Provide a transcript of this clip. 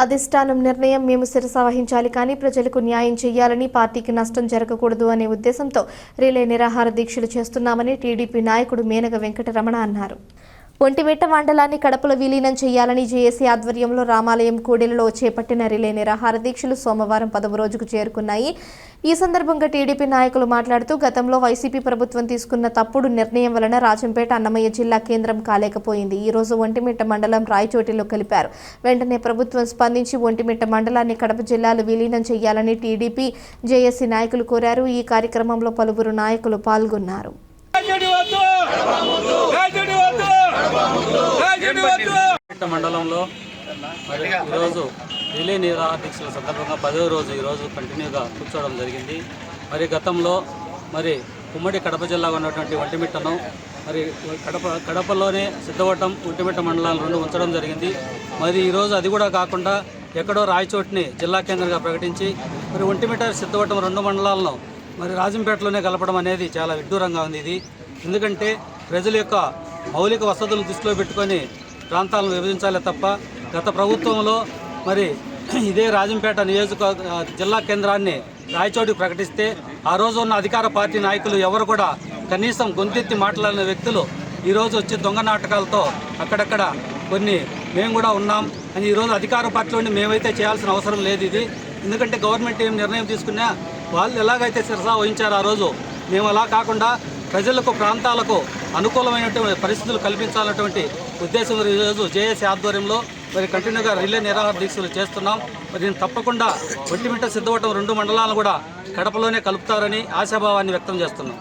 అధిష్టానం నిర్ణయం మేము శిరస వహించాలి కానీ ప్రజలకు న్యాయం చేయాలని, పార్టీకి నష్టం జరగకూడదు అనే ఉద్దేశంతో రిలే నిరాహార దీక్షలు చేస్తున్నామని టీడీపీ నాయకుడు మేనగ వెంకటరమణ అన్నారు. ఒంటిమిట్ట మండలాన్ని కడపలో విలీనం చేయాలని జేఏసీ ఆధ్వర్యంలో రామాలయం కూడలిలో చేపట్టిన రిలే నిరాహార దీక్షలు సోమవారం 10వ రోజుకు చేరుకున్నాయి. ఈ సందర్భంగా టీడీపీ నాయకులు మాట్లాడుతూ గతంలో వైసీపీ ప్రభుత్వం తీసుకున్న తప్పుడు నిర్ణయం వలన రాజంపేట అన్నమయ్య జిల్లా కేంద్రం కాలేకపోయింది. ఈ రోజు ఒంటిమిట్ట మండలం రాయచోటిలో కలిపారు. వెంటనే ప్రభుత్వం స్పందించి ఒంటిమిట్ట మండలాన్ని కడప జిల్లాలో విలీనం చేయాలని టీడీపీ జేఏసీ నాయకులు కోరారు. ఈ కార్యక్రమంలో పలువురు నాయకులు పాల్గొన్నారు. మండలంలో ఈరోజు రిలే నిరాహార దీక్షల సందర్భంగా 10వ రోజు ఈరోజు కంటిన్యూగా కూర్చోవడం జరిగింది. మరి గతంలో ఉమ్మడి కడప జిల్లా ఉన్నటువంటి ఒంటిమిట్టను కడపలోనే సిద్ధవటం ఒంటిమిట్ట మండలాలు 2 ఉంచడం జరిగింది. మరి ఈరోజు అది కూడా కాకుండా ఎక్కడో రాయచోటిని జిల్లా కేంద్రంగా ప్రకటించి ఒంటిమిట్ట సిద్ధవటం 2 మండలాలను రాజంపేటలోనే కలపడం అనేది చాలా విడ్డూరంగా ఉంది. ఇది ఎందుకంటే ప్రజల యొక్క మౌలిక వసతులను దృష్టిలో పెట్టుకొని ప్రాంతాలను విభజించాలే తప్ప గత ప్రభుత్వంలో ఇదే రాజంపేట జిల్లా కేంద్రాన్ని రాయచోటికి ప్రకటిస్తే ఆ రోజు ఉన్న అధికార పార్టీ నాయకులు ఎవరు కూడా కనీసం గొంతెత్తి మాట్లాడిన వ్యక్తులు ఈరోజు వచ్చి దొంగ నాటకాలతో అక్కడక్కడ కొన్ని మేము కూడా ఉన్నాం అని ఈరోజు అధికార పార్టీలోని మేమైతే చేయాల్సిన అవసరం లేదు. ఇది ఎందుకంటే గవర్నమెంట్ ఏం నిర్ణయం తీసుకున్నా వాళ్ళు ఎలాగైతే శిరస వహించారో ఆ రోజు మేము అలా కాకుండా ప్రజలకు ప్రాంతాలకు అనుకూలమైనటువంటి పరిస్థితులు కల్పించాలన్నటువంటి ఉద్దేశం ఈరోజు జేఏసీ ఆధ్వర్యంలో కంటిన్యూగా రిలే నిరాహార దీక్షలు చేస్తున్నాం. నేను తప్పకుండా ఒంటిమిట్ట సిద్ధవటం 2 మండలాలను కూడా కడపలోనే కలుపుతారని ఆశాభావాన్ని వ్యక్తం చేస్తున్నాం.